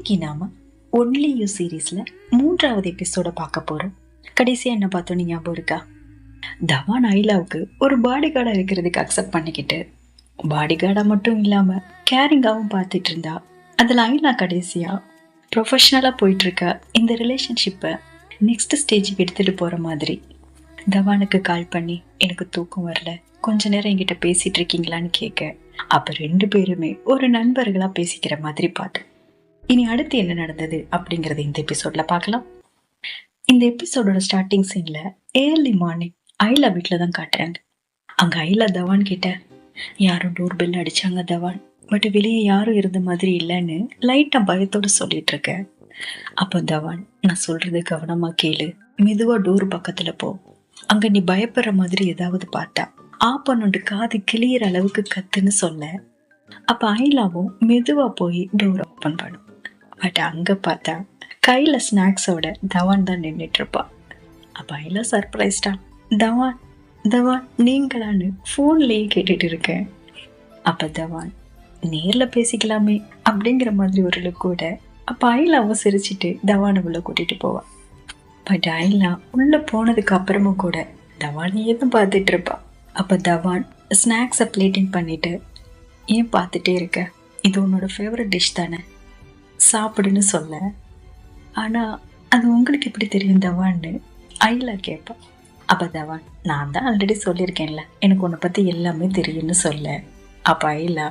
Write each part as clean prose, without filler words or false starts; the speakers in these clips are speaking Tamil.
இன்னைக்கு நாம ஒன்லி யூ சீரீஸ்ல 3வது எபிசோட பார்க்க போறோம். கடைசியா என்ன பார்த்தோம் ஞாபகம் இருக்கா? தவான் ஐலாவுக்கு ஒரு பாடி கார்டா இருக்கிறதுக்கு அக்செப்ட் பண்ணிக்கிட்டு பாடி கார்டா மட்டும் இல்லாம கேரிங்காவும் பார்த்துட்டு இருந்தா. அதுல ஐலா கடைசியா ப்ரொஃபஷனலா போயிட்டு இருக்க இந்த ரிலேஷன்ஷிப்பை நெக்ஸ்ட் ஸ்டேஜுக்கு எடுத்துட்டு போற மாதிரி தவானுக்கு கால் பண்ணி எனக்கு தூக்கம் வரல, கொஞ்ச நேரம் என்கிட்ட பேசிட்டு இருக்கீங்களான்னு கேட்க, அப்ப 2 பேருமே ஒரு நண்பர்களா பேசிக்கிற மாதிரி பார்த்தோம். இனி அடுத்து என்ன நடந்தது அப்படிங்கறது இந்த எபிசோட்ல பார்க்கலாம். இந்த எபிசோடோட ஸ்டார்டிங் சீன்ல ஏர்லி மார்னிங் ஐலா வீட்டுல தான் காட்டுறாங்க. அங்க ஐலா தவான் கிட்ட யாரும் டோர் பெல் அடிச்சாங்க தவான், பட் வெளியே யாரும் இருந்த மாதிரி இல்லைன்னு லைட்டா பயத்தோட சொல்லிட்டு இருக்க. அப்போ தவான், நான் சொல்றது கவனமா கேளு, மெதுவா டோர் பக்கத்துல போ, அங்க நீ பயப்படுற மாதிரி ஏதாவது பார்த்தா ஆப்பனோட காது கிளியற அளவுக்கு கத்துன்னு சொல்ல. அப்ப ஐலாவும் மெதுவா போய் டோர் ஓபன் பண்ணும். பட் அங்க பார்த்தா கையில ஸ்நாக்ஸோட தவான் தான் நின்றுட்டு இருப்பா. அப்ப ஐலா சர்ப்ரைஸ்டா, தவான் தவான் நீங்களான்னு போன்லயே கேட்டுட்டு இருக்கேன். அப்ப தவான், நேர்ல பேசிக்கலாமே அப்படிங்கிற மாதிரி ஒரு லுக்கோட அப்ப ஐலாவும் சிரிச்சிட்டு தவானை உள்ள கூட்டிட்டு போவா. பட் ஐலா உள்ள போனதுக்கு அப்புறமும் கூட தவானையே தான் பார்த்துட்டு இருப்பா. அப்ப தவான் ஸ்நாக்ஸை பிளேட்டிங் பண்ணிட்டு, ஏன் பார்த்துட்டே இருக்க, இது உன்னோட ஃபேவரட் டிஷ் தானே, சாப்பிடுன்னு சொல்ல. ஆனா அது உங்களுக்கு எப்படி தெரியும் தவான்னு ஐலா கேட்பா. அப்ப தவான், நான் தான் ஆல்ரெடி சொல்லியிருக்கேன்ல எனக்கு உன்னை பத்தி எல்லாமே தெரியும்னு சொல்ல. அப்ப ஐலா,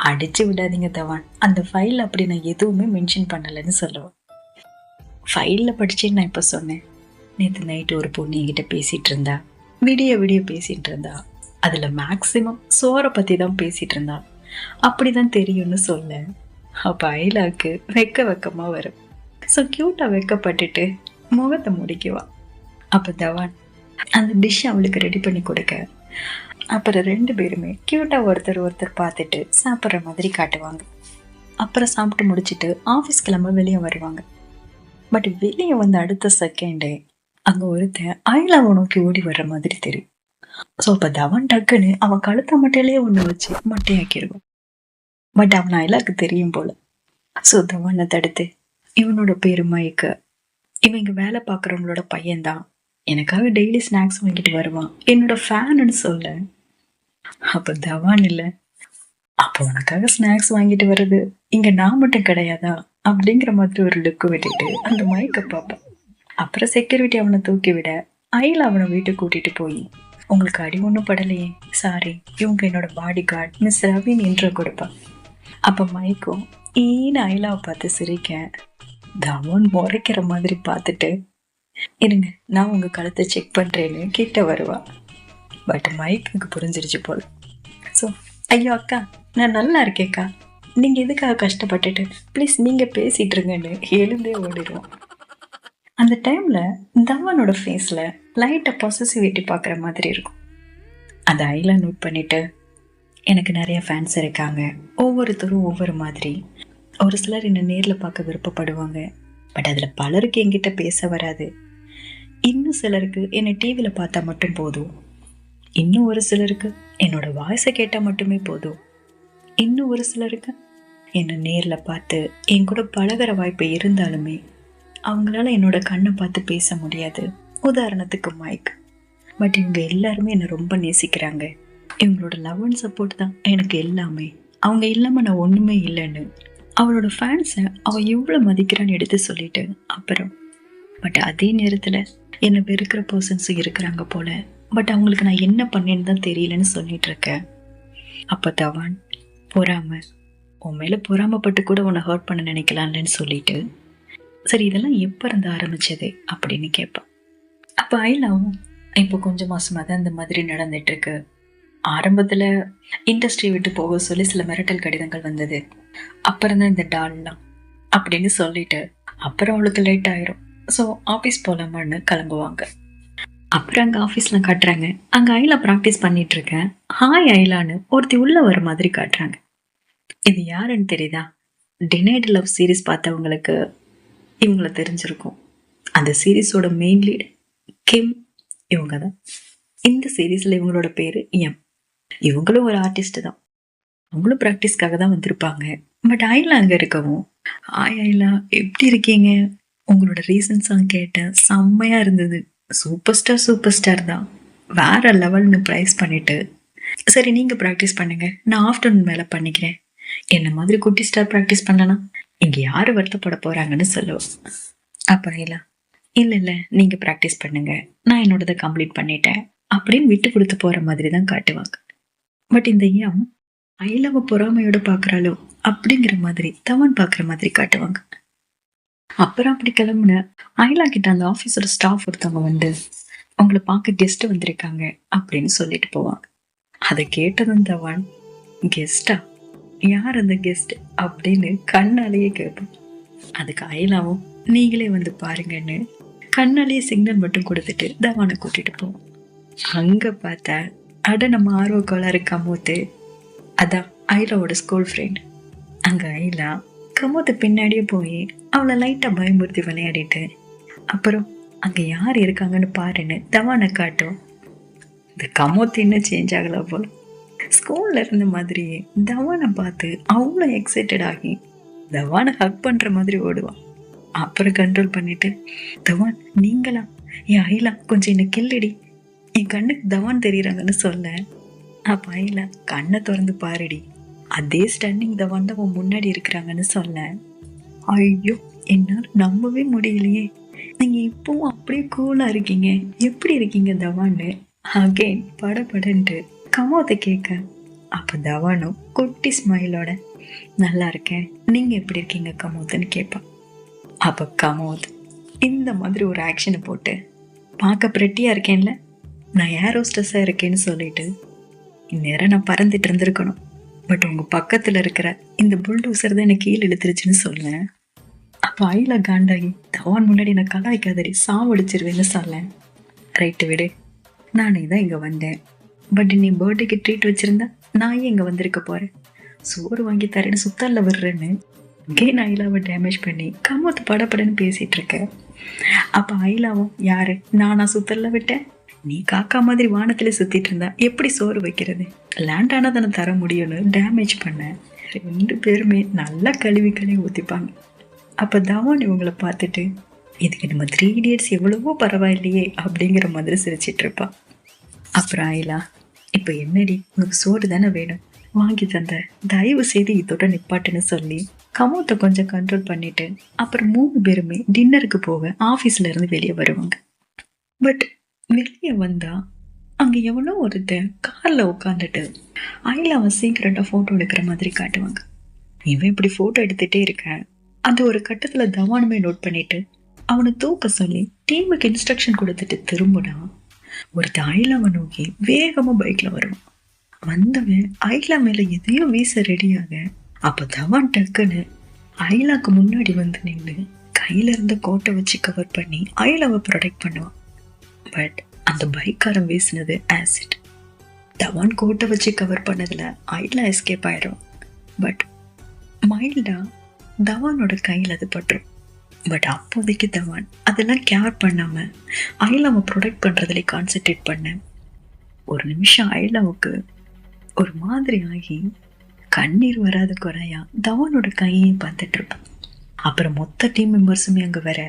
அடிச்சு விடாதீங்க தவான், அந்த ஃபைல் அப்படி நான் எதுவுமே மென்ஷன் பண்ணலன்னு சொல்லுவேன். ஃபைல்ல படிச்சேன்னு நான் இப்ப சொன்னேன். நேற்று நைட்டு ஒரு பொண்ணு என்கிட்ட பேசிட்டு இருந்தா, விடிய பேசிட்டு இருந்தா, அதுல மேக்சிமம் சோரை பத்தி தான் பேசிட்டு இருந்தா, அப்படிதான் தெரியும்னு சொல்ல. அப்ப ஐலாக்கு வெக்கமா வரும். ஸோ கியூட்டா வெக்கப்பட்டுட்டு முகத்தை முடிக்குவா. அப்ப தவான் அந்த டிஷ் அவளுக்கு ரெடி பண்ணி கொடுக்க, அப்புறம் 2 பேருமே கியூட்டா ஒருத்தர் பார்த்துட்டு சாப்பிட்ற மாதிரி காட்டுவாங்க. அப்புறம் சாப்பிட்டு முடிச்சுட்டு ஆஃபீஸ் கிளம்ப வெளியே வருவாங்க. பட் வெளியே வந்து அடுத்த செகண்டே அங்க ஒருத்தன் ஐலாவை நோக்கி ஓடி வர்ற மாதிரி தெரியும். ஸோ அப்ப தவான் டக்குன்னு அவன் கழுத்த மட்டையிலேயே ஒண்ணு வச்சு மட்டையாக்கிடுவான். பட் அவன் ஐலாக்கு தெரியும் போல. ஸோ தவானை தடுத்து, இவனோட பேரு மைக்கு, இவன் இங்க வேலை பார்க்குறவங்களோட பையன்தான், எனக்காக டெய்லி ஸ்நாக்ஸ் வாங்கிட்டு வருவான், என்னோட ஃபேனுன்னு சொல்ல. அப்ப தவான் இல்ல, அப்போ உனக்காக ஸ்நாக்ஸ் வாங்கிட்டு வர்றது இங்க நான் மட்டும் கிடையாதா அப்படிங்கிற மாதிரி ஒரு லுக்கு விட்டுட்டு அந்த மைக்கை பார்ப்பான். அப்புறம் செக்யூரிட்டி அவனை தூக்கி விட ஐலா அவனை வீட்டுக்கு கூட்டிட்டு போய், உங்களுக்கு அடி ஒன்றும் படலையே, சாரி, இவங்க என்னோட பாடி கார்டு மிஸ் ரவின்னு இன்ட்ரோ கொடுப்பான். அப்ப மைக்கும் ஈன்னு ஐலாவை பார்த்து சிரிக்க, தவான் முறைக்கிற மாதிரி பார்த்துட்டு, இருங்க நான் உங்க கழுத்தை செக் பண்றேன்னு கிட்ட வருவா. பட் மைக்கு புரிஞ்சிருச்சு போல. ஸோ, ஐயோ அக்கா நான் நல்லா இருக்கேக்கா, நீங்க எதுக்காக கஷ்டப்பட்டுட்டு, ப்ளீஸ் நீங்க பேசிட்டு இருங்கன்னு எழுந்தே ஓடிடுவோம். அந்த டைம்ல தவானோட ஃபேஸ்ல லைட்டா பாசிட்டிவிட்டி பார்க்குற மாதிரி இருக்கும். அந்த ஐலா நோட் பண்ணிட்டு, எனக்கு நிறைய ஃபேன்ஸ் இருக்காங்க, ஒவ்வொருத்தரும் ஒவ்வொரு மாதிரி, ஒரு சிலர் என்னை நேரில் பார்க்க விருப்பப்படுவாங்க, பட் அதில் பலருக்கு என்கிட்ட பேச வராது, இன்னும் சிலருக்கு என்னை டிவியில் பார்த்தா மட்டும் போதும், இன்னும் ஒரு சிலருக்கு என்னோட வாய்ஸை கேட்டால் மட்டுமே போதும், இன்னும் ஒரு சிலருக்கு என்னை நேரில் பார்த்து என் கூட பழகிற வாய்ப்பு இருந்தாலுமே அவங்களால என்னோட கண்ணை பார்த்து பேச முடியாது, உதாரணத்துக்கு மைக். பட் இவங்க எல்லாருமே என்னை ரொம்ப நேசிக்கிறாங்க, இவங்களோட லவ் அண்ட் சப்போர்ட் தான் எனக்கு எல்லாமே, அவங்க இல்லாமல் நான் ஒன்றுமே இல்லைன்னு அவளோட ஃபேன்ஸை அவள் எவ்வளோ மதிக்கிறான்னு எடுத்து சொல்லிட்டு, அப்புறம் பட் அதே நேரத்தில் என்னை வெறுக்கிற பர்சன்ஸும் இருக்கிறாங்க போல, பட் அவங்களுக்கு நான் என்ன பண்ணேன்னு தான் தெரியலன்னு சொல்லிட்டு இருக்கேன். அப்போ தவான், பொறாம, உன் மேலே பொறாமப்பட்டு கூட உன்னை ஹர்ட் பண்ண நினைக்கலாம்லன்னு சொல்லிட்டு, சரி இதெல்லாம் எப்போ இருந்து ஆரம்பிச்சது அப்படின்னு கேட்பான். அப்போ ஐலாவும், இப்போ கொஞ்சம் மாசமாக தான் இந்த மாதிரி நடந்துட்டு இருக்கு, ஆரம்பத்தில் இண்டஸ்ட்ரி விட்டு போக சொல்லி சில மிரட்டல் கடிதங்கள் வந்தது, அப்புறம் தான் இந்த டால்லாம் அப்படின்னு சொல்லிட்டு, அப்புறம் அவளுக்கு லேட் ஆயிரும், ஸோ ஆஃபீஸ் போகலாமான்னு கிளம்புவாங்க. அப்புறம் அங்கே ஆஃபீஸில் காட்டுறாங்க, அங்கே ஐலா ப்ராக்டிஸ் பண்ணிட்டு இருக்கேன், ஹாய் ஐலான்னு ஒருத்தி உள்ள வர மாதிரி காட்டுறாங்க. இது யாருன்னு தெரியுதா? டினைட் லவ் சீரீஸ் பார்த்தவங்களுக்கு இவங்களை தெரிஞ்சிருக்கும். அந்த சீரீஸோட மெயின் லீட் கிம் இவங்க தான். இந்த சீரீஸ்ல இவங்களோட பேரு எம். இவங்களும் ஒரு ஆர்டிஸ்ட் தான், அவங்களும் ப்ராக்டிஸ்க்காக தான் வந்திருப்பாங்க. பட் ஐலா அங்கே இருக்கவும் ஹாய் ஐலா, எப்படி இருக்கீங்க? உங்களோட ரீசன்ட் சாங் கேட்டேன், செம்மையா இருந்தது. சூப்பர் ஸ்டார் சூப்பர் ஸ்டார் தான். வேற லெவல்னு ப்ரைஸ் பண்ணிட்டு. சரி, நீங்க ப்ராக்டிஸ் பண்ணுங்க, நான் ஆஃப்டர்நூன் மேல பண்ணிக்கிறேன். என்ன மாதிரி குட்டி ஸ்டார் ப்ராக்டிஸ் பண்ணனா இங்க யாரு வருத்தப்பட போறாங்கன்னு சொல்லுவோம். அப்ப ஐலா, இல்ல இல்ல, நீங்க ப்ராக்டிஸ் பண்ணுங்க, நான் என்னோடதை கம்ப்ளீட் பண்ணிட்டேன் அப்படின்னு விட்டு கொடுத்து போற மாதிரி தான் காட்டுவாங்க. பட் இந்த ஏன் ஐலாவை பொறாமையோட பாக்குறாளோ அப்படிங்கிற மாதிரி தவன் பாக்குற மாதிரி காட்டுவாங்க. அப்புறம் அப்படி கிளம்புன ஐலா கிட்ட அந்த ஆபீஸோட ஸ்டாஃப் ஒருத்தவங்க வந்து அவங்கள பார்க்க கெஸ்ட் வந்திருக்காங்க அப்படின்னு சொல்லிட்டு போவாங்க. அதை கேட்டதும் தவான், கெஸ்டா? யார் அந்த கெஸ்ட் அப்படின்னு கண்ணாலேயே கேட்போம். அதுக்கு ஐலாவும் நீங்களே வந்து பாருங்கன்னு கண்ணாலேயே சிக்னல் மட்டும் கொடுத்துட்டு தவானை கூட்டிட்டு போவோம். அங்க பார்த்தா அட நம்ம ஆர்வ கோளாறு கமோத்து, அதான் ஐலாவோட ஸ்கூல் ஃப்ரெண்ட். அங்க ஐலா கமோத்து பின்னாடியே போய் அவளை லைட்டா பயமுறுத்தி விளையாடிட்டு, அப்புறம் அங்க யார் இருக்காங்கன்னு பாருன்னு தவானை காட்டும். இந்த கமோத்து இன்னும் சேஞ்ச் ஆகல போல. ஸ்கூல்ல இருந்த மாதிரியே தவானை பார்த்து அவ்வளோ எக்ஸைட்டட் ஆகி தவானை ஹக் பண்ற மாதிரி ஓடுவான். அப்புறம் கண்ட்ரோல் பண்ணிட்டு, தவான் நீங்களா? என் ஐலா கொஞ்சம் என்ன கில்லடி, என் கண்ணுக்கு தவான் தெரியறாங்கன்னு சொல்ல. அப்ப ஐலா, கண்ணை திறந்து பாருடி, அதே ஸ்டன்னிங் தவான் தான் உன் முன்னாடி இருக்கிறாங்கன்னு சொல்ல. ஐயோ, என்னால் நம்பவே முடியலையே, நீங்க இப்பவும் அப்படியே கூலா இருக்கீங்க, எப்படி இருக்கீங்க தவான்னு அகைன் படபடன்ட்டு கமோத்தை கேட்க. அப்ப தவானும் குட்டி ஸ்மைலோட, நல்லா இருக்கேன், நீங்க எப்படி இருக்கீங்க கமோத்துன்னு கேட்பான். அப்ப கமோத் இந்த மாதிரி ஒரு ஆக்ஷனை போட்டு, பார்க்க பிரெட்டியா இருக்கேன்ல, நான் ஏர் ஹோஸ்டஸா இருக்கேன்னு சொல்லிட்டு இந்நேரம் நான் பறந்துட்டு இருந்திருக்கணும், பட் உங்க பக்கத்துல இருக்கிற இந்த புல்டோசர் தான் எனக்கு கீழே இழுத்துருச்சுன்னு சொல்ல. அப்ப ஐலா காண்டாகி, தவான் முன்னாடி நான் கலாய்க்காதடி, சாவடிச்சிருவேன்னு சொல்ல. ரைட்டு விடு, நானே தான் இங்க வந்தேன், பட் நீ பர்த்டேக்கு ட்ரீட் வச்சிருந்தா நான் ஏன் இங்க வந்திருக்க போறேன், சோறு வாங்கி தரேன்னு சுத்தால வர்றேன்னு கேன் ஐலாவை டேமேஜ் பண்ணி கமோத்து படப்படன்னு பேசிட்டு இருக்க. அப்ப ஐலாவும், யாரு நானா சுத்தல்ல விட்டேன், நீ காக்கா மாதிரி வானத்துல சுத்திட்டு இருந்தா எப்படி சோறு வைக்கிறது, லேண்ட் ஆனா தானே தர முடியும்னு டேமேஜ் பண்ண. ரெண்டு பேருமே நல்லா கழுவி ஊத்திப்பாங்க. அப்ப தவான் இவங்களை பார்த்துட்டு, இதுக்கு நம்ம 3 Idiots எவ்வளவோ பரவாயில்லையே அப்படிங்கிற மாதிரி சிரிச்சிட்டு இருப்பா. அப்புறம் ஐலா, இப்ப என்னடி உனக்கு சோறு தானே வேணும், வாங்கி தந்த, தயவு செய்து இதோட நிப்பாட்டுன்னு சொல்லி கமோத்தை கொஞ்சம் கண்ட்ரோல் பண்ணிட்டு அப்புறம் 3 பேருமே டின்னருக்கு போக ஆபீஸ்ல இருந்து வெளியே வருவாங்க. பட் வெளியே வந்தா அங்க எவ்வளோ ஒருத்தன் கார்ல உட்காந்துட்டு ஐலாவை சீக்கிரட்டா போட்டோ எடுக்கிற மாதிரி காட்டுவாங்க. இவன் இப்படி போட்டோ எடுத்துட்டே இருக்க. அந்த ஒரு கட்டத்துல தவானுமே நோட் பண்ணிட்டு அவனை தூக்க சொல்லி டீமுக்கு இன்ஸ்ட்ரக்ஷன் கொடுத்துட்டு திரும்பினா ஒருத்தன் ஐலாவை நோக்கி வேகமா பைக்ல வருவான். வந்தவன் ஐலா மேல எதையோ வீச ரெடியாக. அப்ப தவான் டக்குன்னு ஐலாக்கு முன்னாடி வந்து நின்று கையில இருந்த கோட்டை வச்சு கவர் பண்ணி ஐலாவை ப்ரொடெக்ட் பண்ணுவான். பட் அந்த பைக்காரன் வீசினது ஆசிட். தவான் கோட்டை வச்சு கவர் பண்ணதுல ஐலா எஸ்கேப் ஆயிரும். பட் மைல்டா தவானோட கையில் அது பட்டுரும். பட் அப்போதைக்கு தவான் அதெல்லாம் கேர் பண்ணாம ஐலாவை ப்ரொடெக்ட் பண்றதுல கான்சென்ட்ரேட் பண்ண. ஒரு நிமிஷம் ஐலாவுக்கு ஒரு மாதிரி ஆகி கண்ணீர் வராத குறையா தவானோட கையையும் பார்த்துட்டு இருப்பான். அப்புறம் மொத்த டீம் மெம்பர்ஸுமே அங்க வர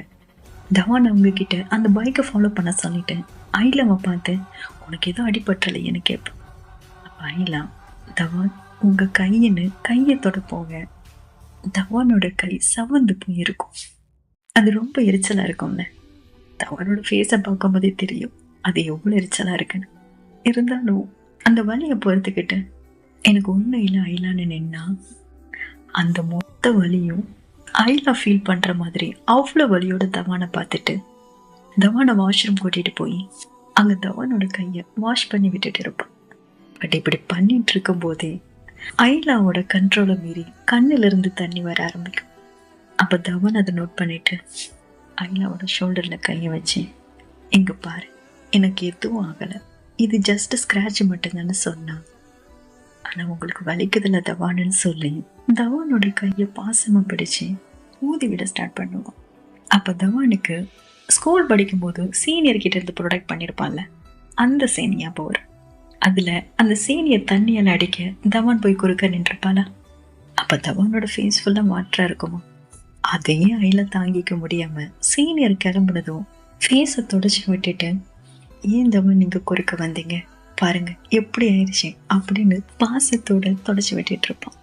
தவான் அவங்க கிட்ட அந்த பைக்கை ஃபாலோ பண்ண சொல்லிட்டு ஐலாவை பார்த்து, உனக்கு ஏதோ அடிபட்டலையேன்னு கேட்பான். அப்ப ஐலா, தவான் உங்க கையின்னு கையை தொட போக தவானோட கை சவந்து போயிருக்கும். அது ரொம்ப எரிச்சலா இருக்கும்ல. தவானோட ஃபேஸை பார்க்கும் போதே தெரியும் அது எவ்வளவு எரிச்சலா இருக்குன்னு. இருந்தாலும் அந்த வலியை பொறுத்துக்கிட்டு எனக்கு ஒன்றும் இல்லை ஐலான்னு நின்னா அந்த மொத்த வலியும் ஐலா ஃபீல் பண்ற மாதிரி அவ்வளோ வலியோட தவானை பார்த்துட்டு தவானை வாஷ்ரூம் கூட்டிட்டு போய் அங்க தவானோட கையை வாஷ் பண்ணி விட்டுட்டு இருப்பான். பட் இப்படி பண்ணிட்டு இருக்கும் போதே ஐலாவோட கண்ட்ரோலை மீறி கண்ணுல இருந்து தண்ணி வர ஆரம்பிக்கும். அப்ப தவான் அதை நோட் பண்ணிட்டு ஐலாவோட ஷோல்டர்ல கையை வச்சு, இங்க பாரு, எனக்கு எதுவும் ஆகலை, இது ஜஸ்ட் ஸ்கிராட்ச் மட்டும்தான்னு சொன்னான், ஆனா உங்களுக்கு வலிக்குதுல தவானுன்னு சொல்லி தவானோட கையை பாசமா பிடிச்சு ஊதி விட ஸ்டார்ட் பண்ணுவான். அப்ப தவானுக்கு ஸ்கூல் படிக்கும் போது சீனியர் கிட்ட இருந்து ப்ரொடெக்ட் பண்ணிருப்பான்ல, அந்த சீன் ஞாபகம் வரும். அதுல அந்த சீனியர் தண்ணியால அடிக்க தவான் போய் குறுக்க நின்றுப்பாளா. அப்ப தவானோட ஃபேஸ் ஃபுல்லா வாட்டரா இருக்குமா. அதையும் அயில தாங்கிக்க முடியாம சீனியர் கிளம்புனதும் ஃபேஸை தொடச்சி விட்டுட்டு, ஏன் தவன் நீங்க குறுக்க வந்தீங்க, பாருங்க எப்படி ஆயிடுச்சு அப்படின்னு பாசத்தோட தொடச்சி விட்டுட்டு இருப்பான்.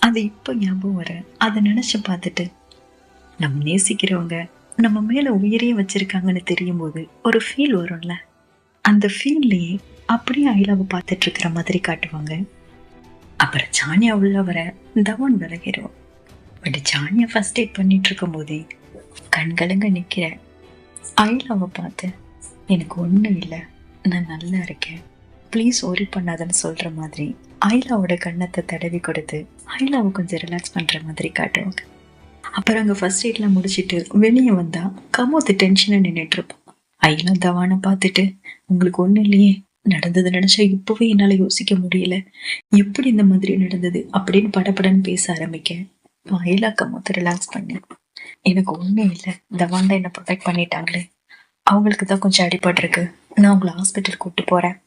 அது இப்ப ஞாபகம் வர அதை நினைச்சு பார்த்துட்டு, நம்ம நேசிக்கிறவங்க நம்ம மேல உயிரையே வச்சிருக்காங்கன்னு தெரியும் போது ஒரு ஃபீல் வரும்ல, அந்த ஃபீல்லையே அப்படியே அயிலாவை பார்த்துட்டு இருக்கிற மாதிரி காட்டுவாங்க. அப்புறம் சானியா உள்ள வர தவன் விலகிடுவோம். பட் சானியா ஃபர்ஸ்ட் எய்ட் பண்ணிட்டு இருக்கும் போதே கண்கலங்க நிக்கிற அயிலாவை பார்த்து, எனக்கு ஒன்றும் இல்லை, நான் நல்லா இருக்கேன், ப்ளீஸ் ஒரி பண்ணாதன்னு சொல்ற மாதிரி அயிலாவோட கண்ணத்தை தடவி கொடுத்து அயிலாவை கொஞ்சம் ரிலாக்ஸ் பண்ற மாதிரி காட்டுவாங்க. அப்புறம் அங்கே ஃபர்ஸ்ட் எய்ட்லாம் முடிச்சுட்டு வெளியே வந்தா கமோத்து டென்ஷனாக நின்றுட்டு இருப்பான். அயிலா தவானை பார்த்துட்டு, உங்களுக்கு ஒன்றும் இல்லையே, நடந்தது நினைச்சா இப்பவே என்னால் யோசிக்க முடியல, எப்படி இந்த மாதிரி நடந்தது அப்படின்னு படப்படன்னு பேச ஆரம்பிக்க அயிலா கமோத்தை ரிலாக்ஸ் பண்ணி, எனக்கு ஒன்றும் இல்லை, தவான் தான் என்னை ப்ரொடெக்ட் பண்ணிட்டாங்களே, அவங்களுக்கு தான் கொஞ்சம் அடிபட்டிருக்கு, நான் உங்களை ஹாஸ்பிட்டல் கூப்பிட்டு போகிறேன்,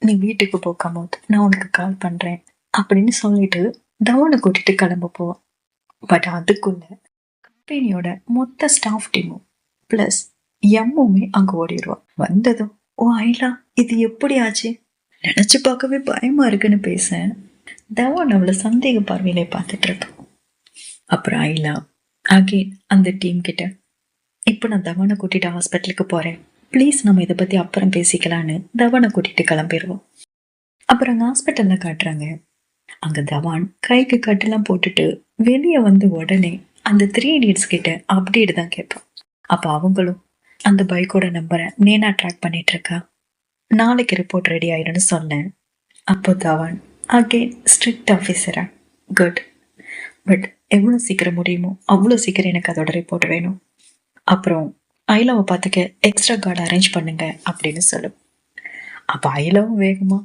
நீ வீட்டுக்கு போ கமோத், நான் உனக்கு கால் பண்ணுறேன் அப்படின்னு சொல்லிட்டு தவானை கூட்டிட்டு கிளம்ப போவான். பட் அதுக்குள்ள கம்பெனியோட மொத்த ஸ்டாஃப் டீமும் பிளஸ் எம்முமே அங்க ஓடிடுவான். வந்ததும், ஓ அயிலா இது எப்படி ஆச்சு, நினைச்சு பார்க்கவே பயமா இருக்குன்னு பேச தவான் அவளை சந்தேக பார்வையில பார்த்துட்டு இருப்பான். அப்புறம் அயிலா அகெயின் அந்த டீம் கிட்ட, இப்போ நான் தவானை கூட்டிட்டு ஹாஸ்பிட்டலுக்கு போறேன், ப்ளீஸ் நம்ம இதை பத்தி அப்புறம் பேசிக்கலான்னு தவானை கூட்டிட்டு கிளம்பிடுவோம். அப்புறம் அங்க ஹாஸ்பிட்டல்ல காட்டுறாங்க. அங்க தவான் கைக்கு கட்டெல்லாம் போட்டுட்டு வெளியே வந்து உடனே அந்த 3 idiots கிட்ட அப்டேட் தான் கேட்பான். அப்ப அவங்களும் அந்த பைக்கோட நம்பரை நேனா ட்ராக் பண்ணிட்டு இருக்கா, நாளைக்கு ரிப்போர்ட் ரெடி ஆயிடும்னு சொன்னேன். அப்போ தவான் அகெயின் ஸ்ட்ரிக்ட் ஆஃபீஸரா, குட், பட் எவ்வளோ சீக்கிரம் முடியுமோ அவ்வளோ சீக்கிரம் எனக்கு அதோட ரிப்போர்ட் வேணும். அப்புறம் அயிலாவை பார்த்துக்க எக்ஸ்ட்ரா கார்டு அரேஞ்ச் பண்ணுங்க அப்படின்னு சொல்லும். அப்போ அயிலாவும் வேகமா,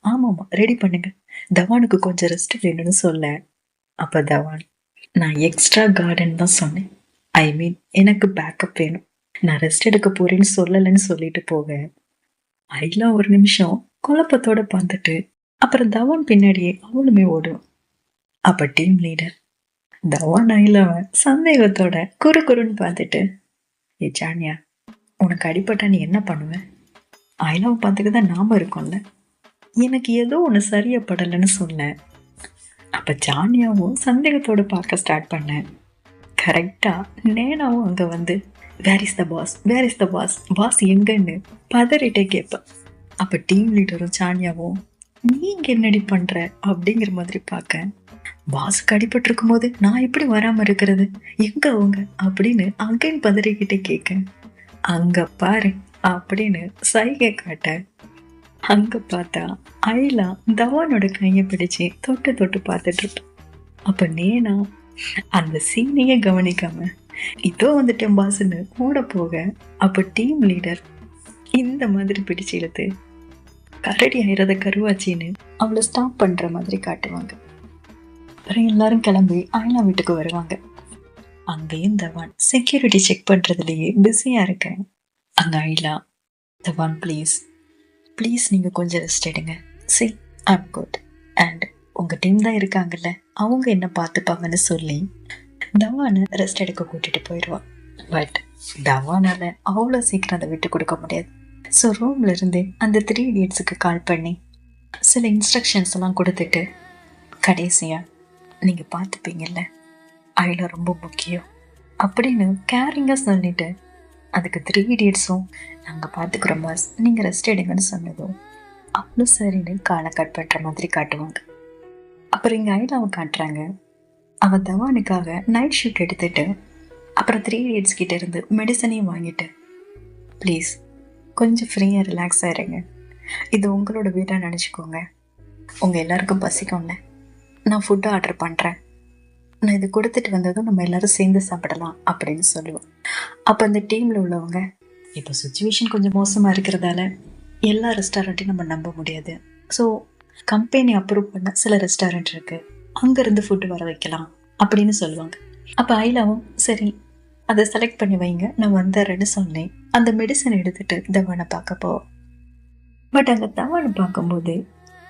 ஆமாம்மா ரெடி பண்ணுங்க, தவானுக்கு கொஞ்சம் ரெஸ்ட் வேணும்னு சொல்ல. அப்ப தவான், நான் எக்ஸ்ட்ரா கார்டன் தான் சொன்னேன், ஐ மீன் எனக்கு பேக்கப் வேணும், நான் ரெஸ்ட் எடுக்க போறேன்னு சொல்லலைன்னு சொல்லிட்டு போக அயிலா ஒரு நிமிஷம் குழப்பத்தோட பார்த்துட்டு அப்புறம் தவான் பின்னாடியே அவளுமே ஓடும். அப்ப டீம் லீடர் தவான் அயிலாவை சந்தேகத்தோட குறுன்னு பார்த்துட்டு, ஏ சானியா, உனக்கு அடிப்பட்டா நீ என்ன பண்ணுவ, அயிலாவை பார்த்துக்கதான் நாம இருக்கோம்ல, எனக்கு ஏதோ ஒன்று சரியப்படலைன்னு சொன்னேன். அப்போ ஜானியாவும் சந்தேகத்தோடு பார்க்க ஸ்டார்ட் பண்ணேன். கரெக்டாக நேனாவும் அங்கே வந்து, where is the boss, where is the boss, boss எங்கன்னு பதறிட்டே கேட்பேன். அப்போ டீம் லீடரும் ஜானியாவும், நீங்கள் என்னடி பண்ணுற அப்படிங்கிற மாதிரி பார்க்க, பாஸுக்கு அடிபட்டிருக்கும் போது நான் எப்படி வராமல் இருக்கிறது, எங்க அவங்க அப்படின்னு அங்கேன்னு பதறிக்கிட்டே கேட்க, அங்கே பாரு அப்படின்னு சைகை காட்ட, அங்க பார்த்தா அயிலா தவானோட கையை பிடிச்சு தொட்டு பார்த்துட்டு இருப்பான். அப்ப நேனா அந்த சீனையே கவனிக்காம இதோ வந்துட்டேன் பாஸ்ன்னு ஓட போக, அப்ப டீம் லீடர் இந்த மாதிரி பிடிச்சு இழுத்து கரடி ஆயிரத கருவாச்சின்னு அவளை ஸ்டாப் பண்ற மாதிரி காட்டுவாங்க. அப்புறம் எல்லாரும் கிளம்பி அயிலா வீட்டுக்கு வருவாங்க. அங்கேயும் தவான் செக்யூரிட்டி செக் பண்றதுலயே பிஸியா இருக்கேன். அங்க அயிலா, தவான் ப்ளீஸ் ப்ளீஸ் நீங்கள் கொஞ்சம் ரெஸ்ட் எடுங்க, சி ஐம் குட், அண்ட் உங்கள் டீம் தான் இருக்காங்கல்ல, அவங்க என்ன பார்த்துப்பாங்கன்னு சொல்லி தவானை ரெஸ்ட் எடுக்க கூட்டிட்டு போயிடுவான். பட் தவானால் அவ்வளோ சீக்கிரம் அதை விட்டு கொடுக்க முடியாது. ஸோ ரூம்ல இருந்து அந்த 3 idiotsக்கு கால் பண்ணி சில இன்ஸ்ட்ரக்ஷன்ஸ் எல்லாம் கொடுத்துட்டு, கடைசியாக நீங்கள் பார்த்துப்பீங்கல்ல, அயிலா ரொம்ப முக்கியம் அப்படின்னு கேரிங்காக சொல்லிட்டு, அதுக்கு 3 idiotsம் நாங்கள் பார்த்துக்குறோம் பாஸ், நீங்கள் ரெஸ்ட் எடுங்கன்னு சொன்னதும் அவ்வளோ சரின்னு காலை கட் பண்ணுற மாதிரி காட்டுவாங்க. அப்புறம் இங்கே அயிலாவை காட்டுறாங்க. அவள் தவானுக்காக நைட் ஷிஃப்ட் எடுத்துட்டு அப்புறம் 3 idiots கிட்ட இருந்து மெடிசனையும் வாங்கிட்டு, ப்ளீஸ் கொஞ்சம் ஃப்ரீயாக ரிலாக்ஸ் ஆகிடுங்க, இது உங்களோட வீடாக நினச்சிக்கோங்க, உங்கள் எல்லாருக்கும் பசிக்கும்ல, நான் ஃபுட்டு ஆர்டர் பண்ணுறேன், நான் இது கொடுத்துட்டு வந்ததும் நம்ம எல்லாரும் சேர்ந்து சாப்பிடலாம் அப்படின்னு சொல்லுவேன். அப்போ அந்த டீமில் உள்ளவங்க, இப்போ சுச்சுவேஷன் கொஞ்சம் மோசமாக இருக்கிறதால எல்லா ரெஸ்டாரண்ட்டையும் நம்ம நம்ப முடியாது, ஸோ கம்பெனி அப்ரூவ் பண்ண சில ரெஸ்டாரண்ட் இருக்குது, அங்கேருந்து ஃபுட்டு வர வைக்கலாம் அப்படின்னு சொல்லுவாங்க. அப்போ அயிலாவும் சரி அதை செலக்ட் பண்ணி வைங்க, நான் வந்துடுறேன்னு சொன்னேன். அந்த மெடிசன் எடுத்துகிட்டு தவானை பார்க்க போவோம். பட் அங்கே தவானை பார்க்கும்போது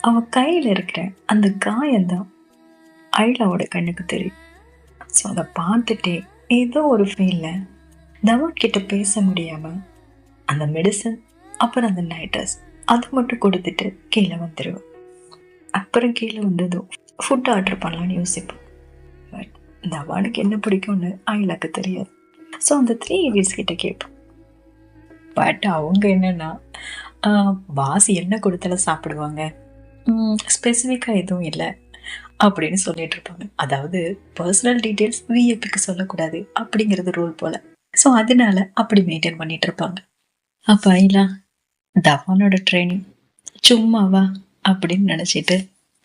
அவன் கையில் இருக்கிற அந்த காயம்தான் அயிலாவோட கண்ணுக்கு தெரியும். ஸோ அதை பார்த்துட்டே ஏதோ ஒரு ஃபீல்ல தவான் கிட்ட பேச முடியாம அந்த மெடிசன் அப்புறம் அந்த நைட் ட்ரெஸ் அது மட்டும் கொடுத்துட்டு கீழே வந்துடுவோம். அப்புறம் கீழே வந்ததும் ஃபுட் ஆர்டர் பண்ணலான்னு யோசிப்போம். பட் தவானுக்கு என்ன பிடிக்கும்னு ஆயிலாக்கு தெரியாது. ஸோ அந்த 3 idiots கிட்ட கேட்போம். பட் அவங்க என்னன்னா பாஸ் என்ன கொடுத்தாலும் சாப்பிடுவாங்க, ஸ்பெசிஃபிக்காக எதுவும் இல்லை அப்படின்னு சொல்லிட்டு இருப்பாங்க. அதாவது பர்சனல் டீட்டெயில்ஸ் விஐபிக்கு சொல்லக்கூடாது அப்படிங்கிறது ரூல் போல. ஸோ அதனால அப்படி மெயின்டைன் பண்ணிட்டு இருப்பாங்க. அப்போ ஐலா தவானோட ட்ரைனிங் சும்மாவா அப்படின்னு நினச்சிட்டு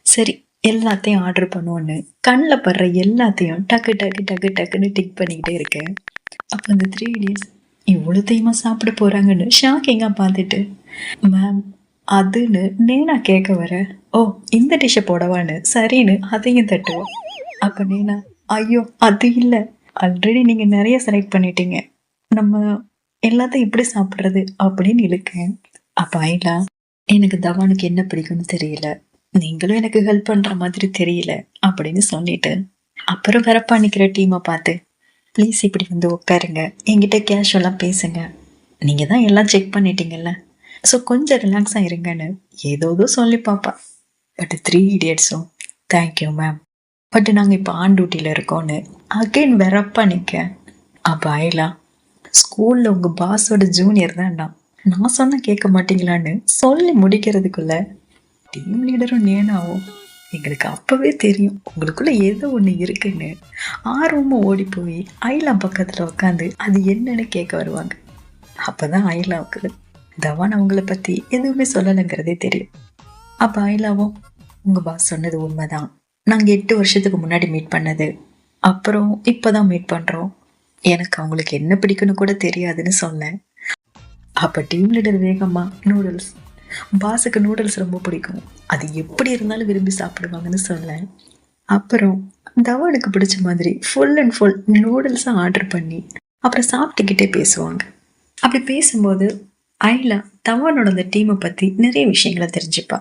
சரி எல்லாத்தையும் ஆர்டர் பண்ணுவோன்னு கண்ணில் படுற எல்லாத்தையும் டக்கு டக்கு டக்கு டக்குன்னு டிக் பண்ணிக்கிட்டே இருக்கேன். அப்போ இந்த 3 idiots இவ்வளோத்தையுமா சாப்பிட போறாங்கன்னு ஷாக்கிங்காக பார்த்துட்டு மேம் அதுன்னு நேனா கேட்க வர ஓ இந்த டிஷ்ஷை போடவான்னு சரின்னு அதையும் தட்டுவோம். அப்போ நேனா ஐயோ அது இல்லை, ஆல்ரெடி நீங்கள் நிறைய செலக்ட் பண்ணிட்டீங்க, நம்ம எல்லாத்தையும் இப்படி சாப்பிட்றது அப்படின்னு இழுக்கேன். அப்போ ஐலா எனக்கு தவானுக்கு என்ன பிடிக்கும்னு தெரியல, நீங்களும் எனக்கு ஹெல்ப் பண்ணுற மாதிரி தெரியல அப்படின்னு சொல்லிட்டு அப்புறம் வரப்பா நிற்கிற டீமை பார்த்து ப்ளீஸ் இப்படி வந்து உட்காருங்க, என்கிட்ட கேஷுவலாக பேசுங்க, நீங்கள் தான் எல்லாம் செக் பண்ணிட்டீங்கல்ல, ஸோ கொஞ்சம் ரிலாக்ஸாக இருங்கன்னு ஏதோ சொல்லி பாப்பா. பட் 3 idiotsம் தேங்க்யூ மேம், பட் நாங்கள் இப்போ ஆன் டியூட்டியில் இருக்கோன்னு அகெயின் வெறப்பா நிற்க. அப்போ ஆயிலா ஸ்கூலில் உங்கள் பாஸோட ஜூனியர் தான் நான் சொன்ன கேட்க மாட்டீங்களான்னு சொல்லி முடிக்கிறதுக்குள்ள டீம் லீடரும் நேனாவும் எங்களுக்கு அப்பவே தெரியும் உங்களுக்குள்ள ஏதோ ஒன்று இருக்குன்னு ஆர்வமா ஓடி போய் ஐலா பக்கத்துல உட்காந்து அது என்னன்னு கேட்க வருவாங்க. அப்பதான் ஐலாவுக்கு தவான் அவங்கள பத்தி எதுவுமே சொல்லலைங்கிறதே தெரியும். அப்ப ஐலாவும் உங்க பாஸ் சொன்னது உண்மைதான், நாங்க 8 வருஷத்துக்கு முன்னாடி மீட் பண்ணது, அப்புறம் இப்பதான் மீட் பண்றோம், எனக்கு அவங்களுக்கு என்ன பிடிக்குன்னு கூட தெரியாதுன்னு சொன்னேன். அப்ப டீம் லீடர் வேகமா நூடுல்ஸ், பாஸுக்கு நூடுல்ஸ் ரொம்ப பிடிக்கும், அது எப்படி இருந்தாலும் விரும்பி சாப்பிடுவாங்கன்னு சொன்னேன். அப்புறம் தவானுக்கு பிடிச்ச மாதிரி ஃபுல் அண்ட் ஃபுல் நூடுல்ஸை ஆர்டர் பண்ணி அப்புறம் சாப்பிட்டுக்கிட்டே பேசுவாங்க. அப்படி பேசும்போது ஐலா தவானோட அந்த டீமை பற்றி நிறைய விஷயங்களை தெரிஞ்சுப்பா.